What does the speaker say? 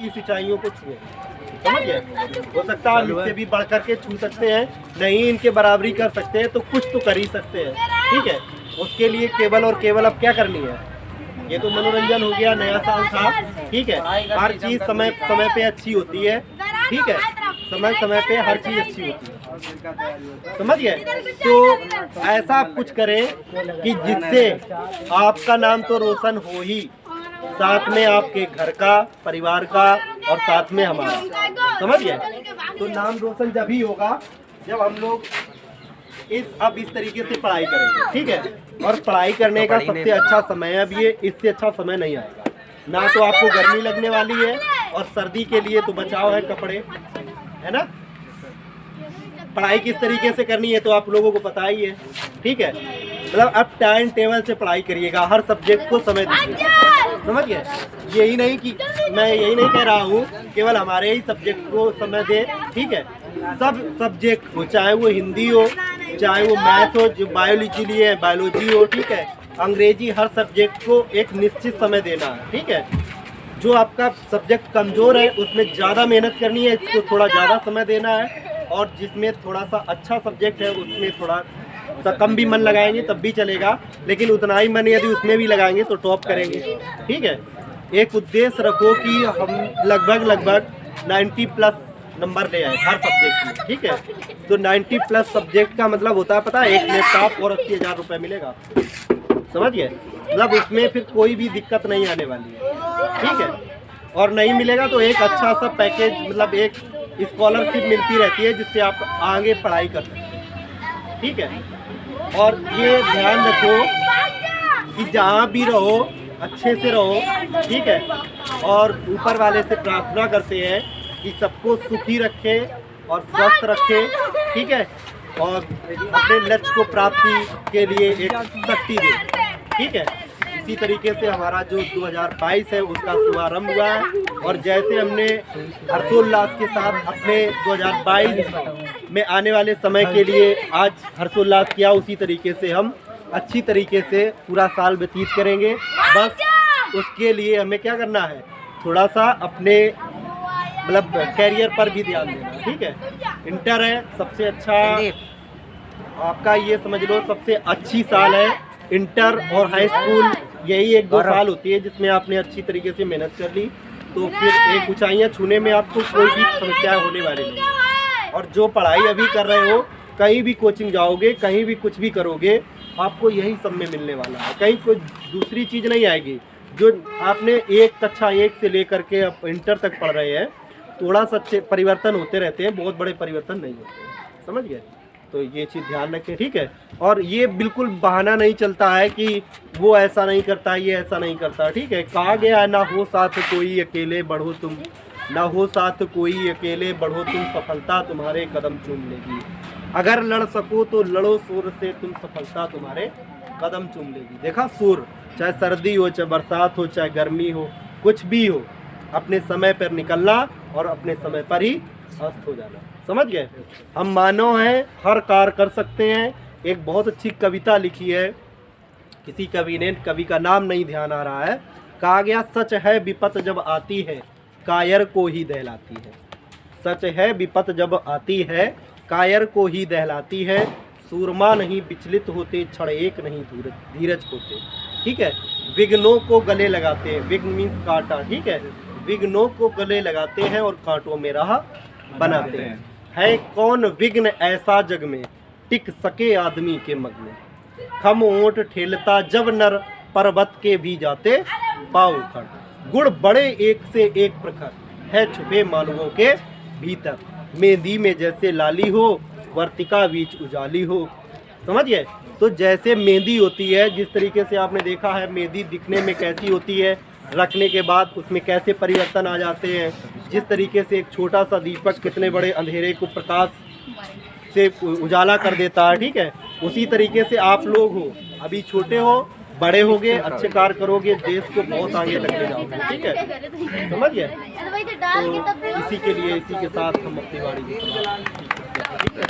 की सिंचाइयों को छुए, समझ गए। हो सकता है हम इससे भी बढ़ कर के छू सकते हैं, नहीं इनके बराबरी कर सकते हैं तो कुछ तो कर ही सकते हैं, ठीक है। उसके लिए केवल और केवल अब क्या करनी है, ये तो मनोरंजन हो गया, नया साल था, ठीक है। हर चीज़ समय समय पे अच्छी होती है, ठीक है, समय समय पे हर चीज़ अच्छी होती है, समझ गए। तो ऐसा आप कुछ करें कि जिससे आपका नाम तो रोशन हो ही, साथ में आपके घर का, परिवार का और साथ में हमारा, समझ गए। तो नाम रोशन जब ही होगा जब हम लोग अब इस तरीके से पढ़ाई करेंगे, ठीक है। और पढ़ाई करने का सबसे अच्छा समय अब ये, इससे अच्छा समय नहीं आएगा। ना तो आपको गर्मी लगने वाली है और सर्दी के लिए तो बचाव है कपड़े, है ना। पढ़ाई किस तरीके से करनी है तो आप लोगों को पता ही है, ठीक है। मतलब अब टाइम टेबल से पढ़ाई करिएगा, हर सब्जेक्ट को समय दीजिए, समझ गए। यही नहीं कि मैं यही नहीं कह रहा हूँ केवल हमारे ही सब्जेक्ट को समय दे, ठीक है। सब सब्जेक्ट हो, चाहे वो हिंदी हो, चाहे वो मैथ हो, जो बायोलॉजी लिए बायोलॉजी हो, ठीक है, अंग्रेजी, हर सब्जेक्ट को एक निश्चित समय देना है, ठीक है। जो आपका सब्जेक्ट कमज़ोर है उसमें ज़्यादा मेहनत करनी है, इसको थोड़ा ज़्यादा समय देना है। और जिसमें थोड़ा सा अच्छा सब्जेक्ट है उसमें थोड़ा सा कम भी मन लगाएंगे तब भी चलेगा, लेकिन उतना ही मन यदि उसमें भी लगाएंगे तो टॉप करेंगे, ठीक है। एक उद्देश्य रखो कि हम लगभग 90+ नंबर ले आए हर सब्जेक्ट में, ठीक है। तो 90+ सब्जेक्ट का मतलब होता है पता है, एक लैपटॉप और 80,000 रुपये मिलेगा, समझ गए। मतलब उसमें फिर कोई भी दिक्कत नहीं आने वाली है, ठीक है। और नहीं मिलेगा तो एक अच्छा सा पैकेज, मतलब एक स्कॉलरशिप मिलती रहती है जिससे आप आगे पढ़ाई कर सकते हैं, ठीक है। और ये ध्यान रखो कि जहाँ भी रहो अच्छे से रहो, ठीक है। और ऊपर वाले से प्रार्थना करते हैं कि सबको सुखी रखे और स्वस्थ रखे, ठीक है। और अपने लक्ष्य को प्राप्ति के लिए एक शक्ति दे, ठीक है। इसी तरीके से हमारा जो 2022 है उसका शुभारंभ हुआ है। और जैसे हमने हर्षोल्लास के साथ अपने 2022 में आने वाले समय के लिए आज हर्षोल्लास किया, उसी तरीके से हम अच्छी तरीके से पूरा साल व्यतीत करेंगे। बस उसके लिए हमें क्या करना है, थोड़ा सा अपने मतलब कैरियर पर भी ध्यान देना, ठीक है। इंटर है, सबसे अच्छा आपका ये समझ लो सबसे अच्छी साल है इंटर, और हाई स्कूल यही 1-2 साल होती है जिसमें आपने अच्छी तरीके से मेहनत कर ली तो फिर एक ऊंचाइयां छूने में आपको कोई भी समस्या होने वाली नहीं। और जो पढ़ाई अभी कर रहे हो, कहीं भी कोचिंग जाओगे, कहीं भी कुछ भी करोगे, आपको यही सब में मिलने वाला है, कहीं कोई दूसरी चीज़ नहीं आएगी। जो आपने कक्षा 1 से लेकर के अब इंटर तक पढ़ रहे हैं, थोड़ा सा परिवर्तन होते रहते हैं, बहुत बड़े परिवर्तन नहीं होते हैं, समझ गए। तो ये चीज़ ध्यान रखें, ठीक है। और ये बिल्कुल बहाना नहीं चलता है कि वो ऐसा नहीं करता, ये ऐसा नहीं करता, ठीक है। कहा गया ना हो साथ कोई अकेले बढ़ो तुम, ना हो साथ कोई अकेले बढ़ो तुम, सफलता तुम्हारे कदम चूम लेगी। अगर लड़ सको तो लड़ो सूर से, तुम सफलता तुम्हारे कदम चूम लेगी। देखा, सूर, चाहे सर्दी हो, चाहे बरसात हो, चाहे गर्मी हो, कुछ भी हो, अपने समय पर निकलना और अपने समय पर ही अस्त हो जाना, समझ गए। हम मानव हैं, हर कार्य कर सकते हैं। एक बहुत अच्छी कविता लिखी है किसी कवि ने, कवि का नाम नहीं ध्यान आ रहा है। कहा गया, सच है विपत जब आती है कायर को ही दहलाती है। सच है विपत जब आती है कायर को ही दहलाती है, सूरमा नहीं विचलित होते, क्षण एक नहीं धीरज होते, ठीक है। विघ्नों को गले लगाते हैं, विघ्न मीन्स कांटा, ठीक है। विघ्नों को गले लगाते हैं और कांटों में राह बनाते हैं। है कौन विघ्न ऐसा जग में, टिक सके आदमी के मग में। खम ओंठ ठेलता जब नर, पर्वत के भी जाते पाँव उखड़। गुण बड़े एक से एक प्रखर, है छुपे मानवों के भीतर। मेहंदी में जैसे लाली हो, वर्तिका बीच उजाली हो, समझ गए। तो जैसे मेहंदी होती है, जिस तरीके से आपने देखा है मेहंदी दिखने में कैसी होती है, रखने के बाद उसमें कैसे परिवर्तन आ जाते हैं। जिस तरीके से एक छोटा सा दीपक कितने बड़े अंधेरे को प्रकाश से उजाला कर देता है, ठीक है। उसी तरीके से आप लोग हो, अभी छोटे हो, बड़े होगे, अच्छे कार्य करोगे, देश को बहुत आगे तक ले जाओगे, ठीक है, समझ गए। तो इसी के लिए, इसी के साथ हम अपनी वाणी की समाप्ति करते हैं, ठीक है।